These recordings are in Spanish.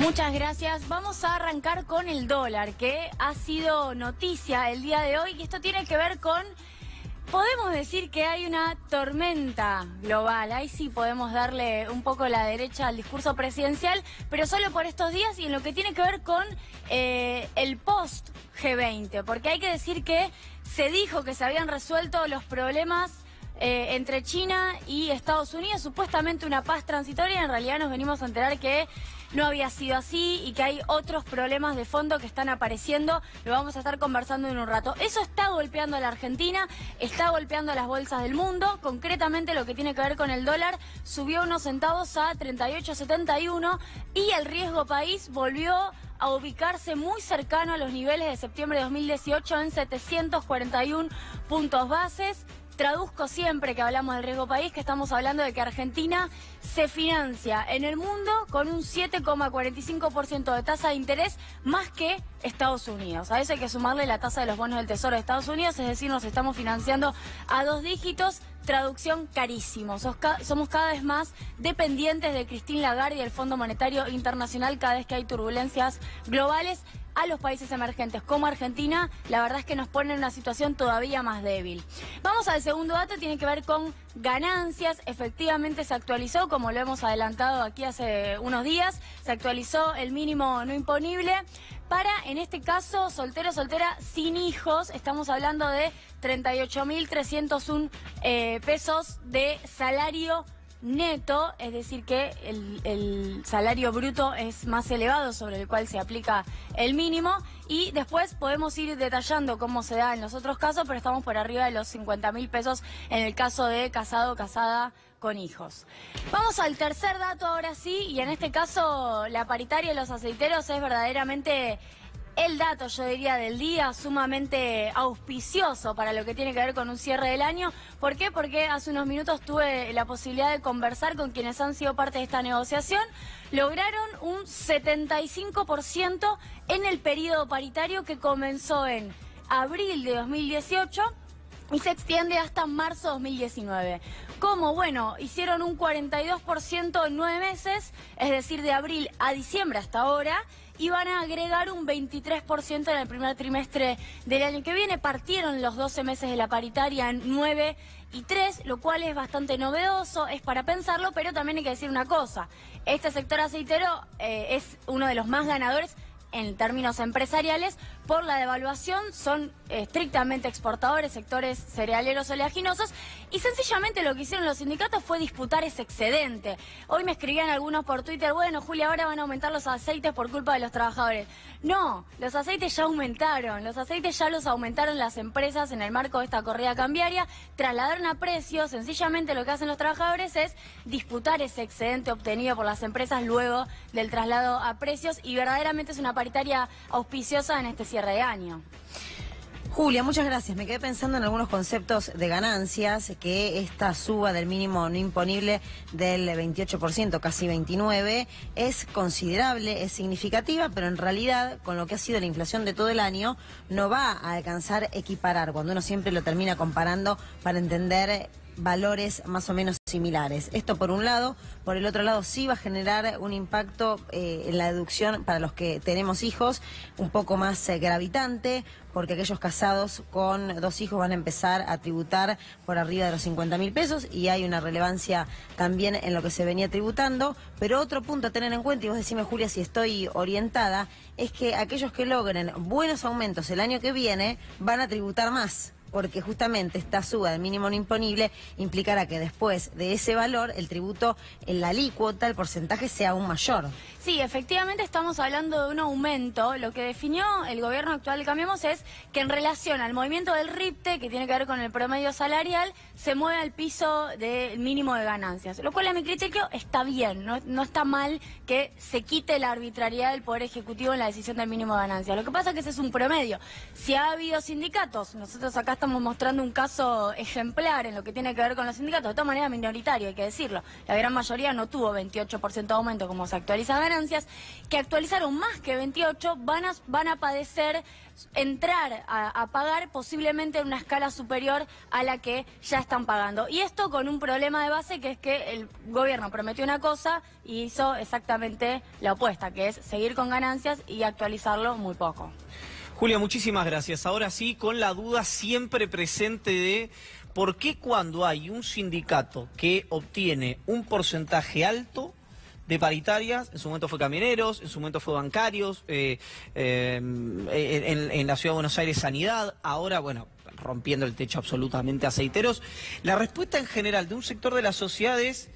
Muchas gracias. Vamos a arrancar con el dólar, que ha sido noticia el día de hoy. Y esto tiene que ver con, podemos decir que hay una tormenta global. Ahí sí podemos darle un poco la derecha al discurso presidencial, pero solo por estos días y en lo que tiene que ver con el post G20. Porque hay que decir que se dijo que se habían resuelto los problemas entre China y Estados Unidos, supuestamente una paz transitoria. En realidad nos venimos a enterar que no había sido así y que hay otros problemas de fondo que están apareciendo. Lo vamos a estar conversando en un rato. Eso está golpeando a la Argentina, está golpeando a las bolsas del mundo. Concretamente lo que tiene que ver con el dólar, subió unos centavos a 38,71 y el riesgo país volvió a ubicarse muy cercano a los niveles de septiembre de 2018 en 741 puntos bases. Traduzco siempre que hablamos del riesgo país que estamos hablando de que Argentina se financia en el mundo con un 7,45% de tasa de interés más que Estados Unidos. A eso hay que sumarle la tasa de los bonos del Tesoro de Estados Unidos, es decir, nos estamos financiando a 2 dígitos. Traducción, carísimo. Somos cada vez más dependientes de Christine Lagarde y el Fondo Monetario Internacional cada vez que hay turbulencias globales. A los países emergentes como Argentina, la verdad es que nos pone en una situación todavía más débil. Vamos al segundo dato, tiene que ver con ganancias. Efectivamente se actualizó, como lo hemos adelantado aquí hace unos días, se actualizó el mínimo no imponible para, en este caso, soltero, soltera sin hijos. Estamos hablando de 38.301 pesos de salario neto, es decir que el salario bruto es más elevado sobre el cual se aplica el mínimo, y después podemos ir detallando cómo se da en los otros casos, pero estamos por arriba de los 50.000 pesos en el caso de casado o casada con hijos. Vamos al tercer dato ahora sí, y en este caso la paritaria de los aceiteros es verdaderamente el dato, yo diría, del día, sumamente auspicioso para lo que tiene que ver con un cierre del año. ¿Por qué? Porque hace unos minutos tuve la posibilidad de conversar con quienes han sido parte de esta negociación. Lograron un 75% en el periodo paritario que comenzó en abril de 2018 y se extiende hasta marzo de 2019. ¿Cómo? Bueno, hicieron un 42% en 9 meses, es decir, de abril a diciembre hasta ahora, y van a agregar un 23% en el primer trimestre del año que viene. Partieron los 12 meses de la paritaria en 9 y 3, lo cual es bastante novedoso, es para pensarlo, pero también hay que decir una cosa. Este sector aceitero es uno de los más ganadores en términos empresariales por la devaluación, son estrictamente exportadores, sectores cerealeros oleaginosos, y sencillamente lo que hicieron los sindicatos fue disputar ese excedente. Hoy me escribían algunos por Twitter, bueno, Julia, ahora van a aumentar los aceites por culpa de los trabajadores. No, los aceites ya aumentaron, los aceites ya los aumentaron las empresas en el marco de esta corrida cambiaria, trasladaron a precios, sencillamente lo que hacen los trabajadores es disputar ese excedente obtenido por las empresas luego del traslado a precios, y verdaderamente es una paritaria auspiciosa en este cierre de año. Julia, muchas gracias. Me quedé pensando en algunos conceptos de ganancias, que esta suba del mínimo no imponible del 28%, casi 29%, es considerable, es significativa, pero en realidad, con lo que ha sido la inflación de todo el año, no va a alcanzar equiparar, cuando uno siempre lo termina comparando para entender valores más o menos similares. Esto por un lado. Por el otro lado sí va a generar un impacto en la deducción para los que tenemos hijos un poco más gravitante, porque aquellos casados con 2 hijos van a empezar a tributar por arriba de los 50.000 pesos, y hay una relevancia también en lo que se venía tributando. Pero otro punto a tener en cuenta, y vos decime, Julia, si estoy orientada, es que aquellos que logren buenos aumentos el año que viene van a tributar más, porque justamente esta suba del mínimo no imponible implicará que después de ese valor el tributo, en la alícuota, el porcentaje sea aún mayor. Sí, efectivamente estamos hablando de un aumento. Lo que definió el gobierno actual de Cambiemos es que en relación al movimiento del RIPTE, que tiene que ver con el promedio salarial, se mueve al piso del mínimo de ganancias, lo cual a mi criterio está bien, no está mal que se quite la arbitrariedad del Poder Ejecutivo en la decisión del mínimo de ganancias. Lo que pasa es que ese es un promedio. Si ha habido sindicatos, nosotros acá estamos mostrando un caso ejemplar en lo que tiene que ver con los sindicatos, de todas maneras minoritario, hay que decirlo. La gran mayoría no tuvo 28% de aumento como se actualiza ganancias. ganancias, que actualizaron más que 28, van a padecer entrar a pagar posiblemente en una escala superior a la que ya están pagando. Y esto con un problema de base, que es que el gobierno prometió una cosa y hizo exactamente la opuesta, que es seguir con ganancias y actualizarlo muy poco. Julia, muchísimas gracias. Ahora sí, con la duda siempre presente de por qué cuando hay un sindicato que obtiene un porcentaje alto de paritarias, en su momento fue camioneros, en su momento fue bancarios, en la Ciudad de Buenos Aires Sanidad, ahora, bueno, rompiendo el techo absolutamente aceiteros, la respuesta en general de un sector de la sociedad es,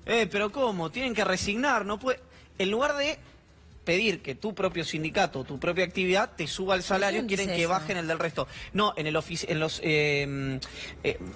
pero ¿cómo? Tienen que resignar, no puede... En lugar de pedir que tu propio sindicato, tu propia actividad te suba el salario, quieren que bajen el del resto. No,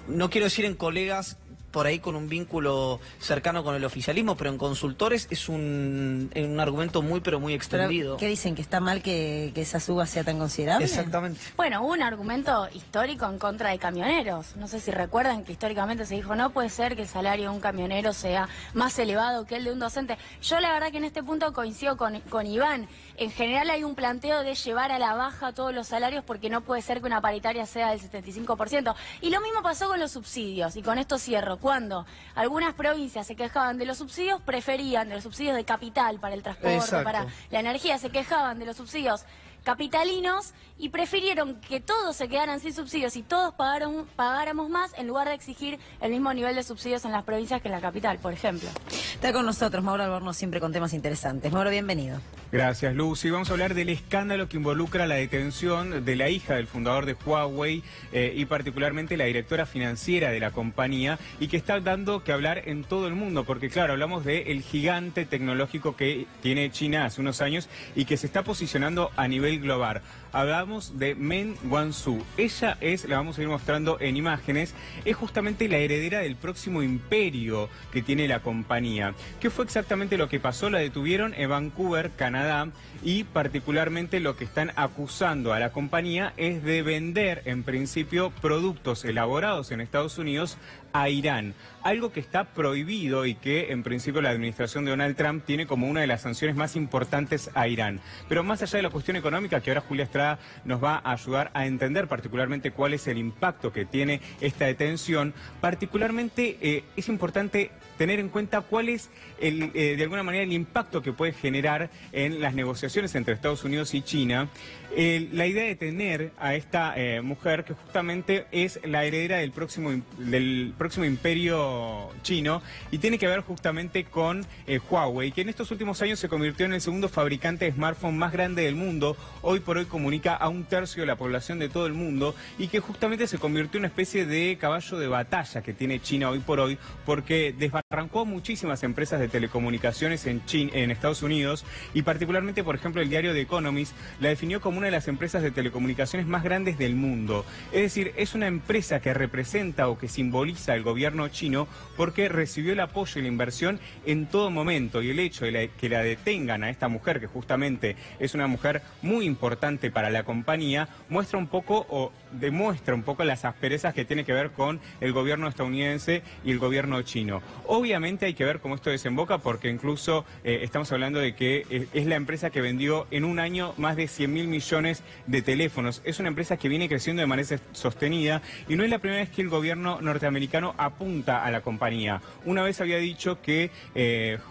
no quiero decir en colegas por ahí con un vínculo cercano con el oficialismo, pero en consultores es un argumento muy, pero muy extendido. ¿Pero qué dicen? ¿Que está mal que esa suba sea tan considerable? Exactamente. Bueno, hubo un argumento histórico en contra de camioneros. No sé si recuerdan que históricamente se dijo, no puede ser que el salario de un camionero sea más elevado que el de un docente. Yo la verdad que en este punto coincido con Iván. En general hay un planteo de llevar a la baja todos los salarios porque no puede ser que una paritaria sea del 75%. Y lo mismo pasó con los subsidios, y con esto cierro. Cuando algunas provincias se quejaban de los subsidios, preferían de los subsidios de capital para el transporte, exacto, para la energía, se quejaban de los subsidios capitalinos y prefirieron que todos se quedaran sin subsidios y todos pagáramos más en lugar de exigir el mismo nivel de subsidios en las provincias que en la capital, por ejemplo. Está con nosotros Mauro Albornoz, siempre con temas interesantes. Mauro, bienvenido. Gracias, Lucy. Vamos a hablar del escándalo que involucra la detención de la hija del fundador de Huawei y particularmente la directora financiera de la compañía, y que está dando que hablar en todo el mundo, porque claro, hablamos del gigante tecnológico que tiene China hace unos años y que se está posicionando a nivel global. Hablamos de Meng Wanzhou. Ella es, la vamos a ir mostrando en imágenes, es justamente la heredera del próximo imperio que tiene la compañía. ¿Qué fue exactamente lo que pasó? La detuvieron en Vancouver, Canadá, y particularmente lo que están acusando a la compañía es de vender, en principio, productos elaborados en Estados Unidos a Irán. Algo que está prohibido y que, en principio, la administración de Donald Trump tiene como una de las sanciones más importantes a Irán. Pero más allá de la cuestión económica, que ahora Julia Estrada nos va a ayudar a entender particularmente cuál es el impacto que tiene esta detención, particularmente es importante tener en cuenta cuál es, de alguna manera, el impacto que puede generar en las negociaciones entre Estados Unidos y China. La idea de tener a esta mujer, que justamente es la heredera del próximo imperio chino, y tiene que ver justamente con Huawei, que en estos últimos años se convirtió en el segundo fabricante de smartphone más grande del mundo. Hoy por hoy comunica a 1/3 de la población de todo el mundo, y que justamente se convirtió en una especie de caballo de batalla que tiene China hoy por hoy, porque desbarrancó muchísimas empresas de telecomunicaciones en Estados Unidos, y particularmente, por ejemplo, el diario The Economist la definió como una de las empresas de telecomunicaciones más grandes del mundo. Es decir, es una empresa que representa o que simboliza el gobierno chino, porque recibió el apoyo y la inversión en todo momento, y el hecho de que la detengan a esta mujer, que justamente es una mujer muy importante para la compañía, muestra un poco o demuestra un poco las asperezas que tiene que ver con el gobierno estadounidense y el gobierno chino. Obviamente hay que ver cómo esto desemboca, porque incluso estamos hablando de que es la empresa que vendió en un año más de 100.000 millones de teléfonos. Es una empresa que viene creciendo de manera sostenida, y no es la primera vez que el gobierno norteamericano apunta a la compañía. Una vez había dicho que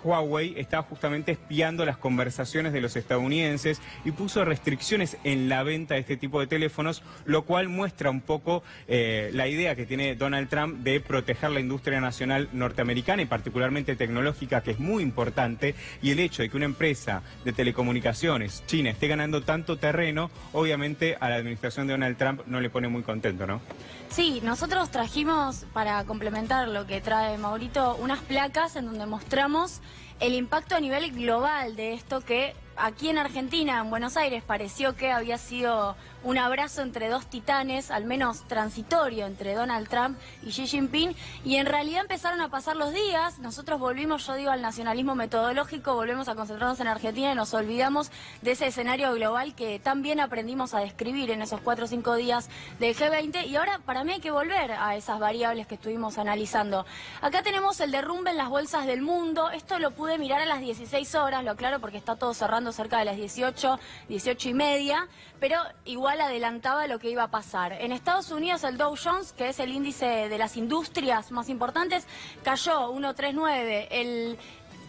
Huawei estaba justamente espiando las conversaciones de los estadounidenses y puso restricciones en la venta de este tipo de teléfonos, lo cual muestra un poco la idea que tiene Donald Trump de proteger la industria nacional norteamericana y particularmente tecnológica, que es muy importante, y el hecho de que una empresa de telecomunicaciones china esté ganando tanto terreno, obviamente a la administración de Donald Trump no le pone muy contento, ¿no? Sí, nosotros trajimos, para complementar lo que trae Maurito, unas placas en donde mostramos el impacto a nivel global de esto, que aquí en Argentina, en Buenos Aires, pareció que había sido un abrazo entre dos titanes, al menos transitorio, entre Donald Trump y Xi Jinping, y en realidad empezaron a pasar los días, nosotros volvimos, yo digo, al nacionalismo metodológico, volvemos a concentrarnos en Argentina y nos olvidamos de ese escenario global que tan bien aprendimos a describir en esos 4 o 5 días del G20, y ahora para mí hay que volver a esas variables que estuvimos analizando. Acá tenemos el derrumbe en las bolsas del mundo, esto lo pude mirar a las 16 horas, lo aclaro porque está todo cerrando cerca de las 18, 18 y media, pero igual adelantaba lo que iba a pasar. En Estados Unidos el Dow Jones, que es el índice de las industrias más importantes, cayó 1,39. El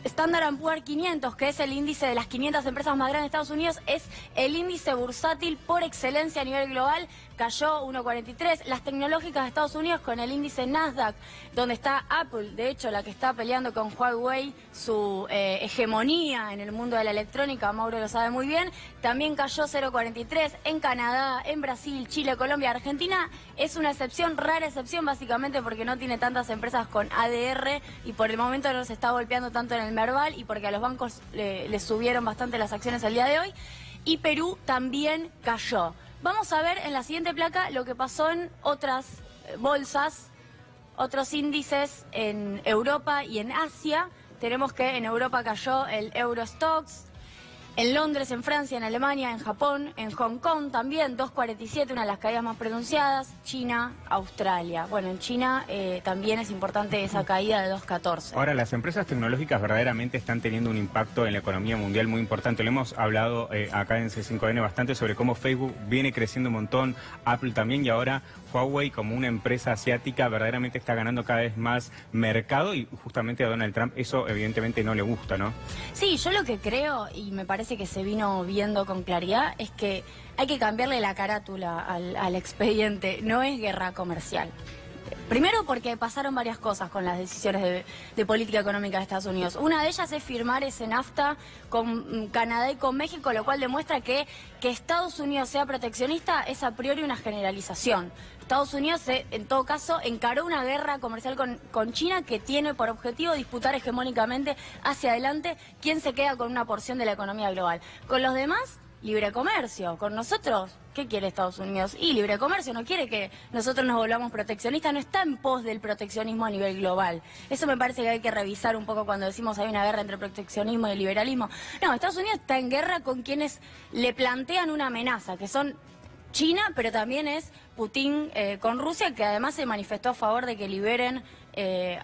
Standard & Poor's 500, que es el índice de las 500 empresas más grandes de Estados Unidos, es el índice bursátil por excelencia a nivel global, cayó 1,43. Las tecnológicas de Estados Unidos con el índice Nasdaq, donde está Apple, de hecho la que está peleando con Huawei su hegemonía en el mundo de la electrónica, Mauro lo sabe muy bien, también cayó 0,43. En Canadá, en Brasil, Chile, Colombia, Argentina es una excepción, rara excepción básicamente porque no tiene tantas empresas con ADR y por el momento no se está golpeando tanto en el Merval y porque a los bancos les subieron bastante las acciones el día de hoy. Y Perú también cayó. Vamos a ver en la siguiente placa lo que pasó en otras bolsas, otros índices en Europa y en Asia. Tenemos que en Europa cayó el Eurostoxx, en Londres, en Francia, en Alemania, en Japón, en Hong Kong también, 2,47, una de las caídas más pronunciadas, China, Australia. Bueno, en China también es importante esa caída de 2,14. Ahora, las empresas tecnológicas verdaderamente están teniendo un impacto en la economía mundial muy importante. Lo hemos hablado acá en C5N bastante sobre cómo Facebook viene creciendo un montón, Apple también, y ahora Huawei como una empresa asiática verdaderamente está ganando cada vez más mercado y justamente a Donald Trump eso evidentemente no le gusta, ¿no? Sí, yo lo que creo, y me parece que se vino viendo con claridad, es que hay que cambiarle la carátula al expediente, no es guerra comercial. Primero porque pasaron varias cosas con las decisiones de política económica de Estados Unidos. Una de ellas es firmar ese NAFTA con Canadá y con México, lo cual demuestra que Estados Unidos sea proteccionista es a priori una generalización. Estados Unidos, en todo caso, encaró una guerra comercial con China que tiene por objetivo disputar hegemónicamente hacia adelante quién se queda con una porción de la economía global. Con los demás, libre comercio. Con nosotros, ¿qué quiere Estados Unidos? Y libre comercio, no quiere que nosotros nos volvamos proteccionistas, no está en pos del proteccionismo a nivel global. Eso me parece que hay que revisar un poco cuando decimos hay una guerra entre proteccionismo y liberalismo. No, Estados Unidos está en guerra con quienes le plantean una amenaza, que son China, pero también es Putin con Rusia, que además se manifestó a favor de que liberen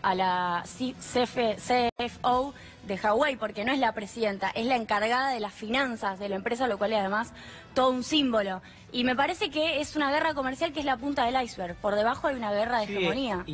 a la CFO de Hawái, porque no es la presidenta, es la encargada de las finanzas de la empresa, lo cual es además todo un símbolo. Y me parece que es una guerra comercial que es la punta del iceberg. Por debajo hay una guerra de hegemonía.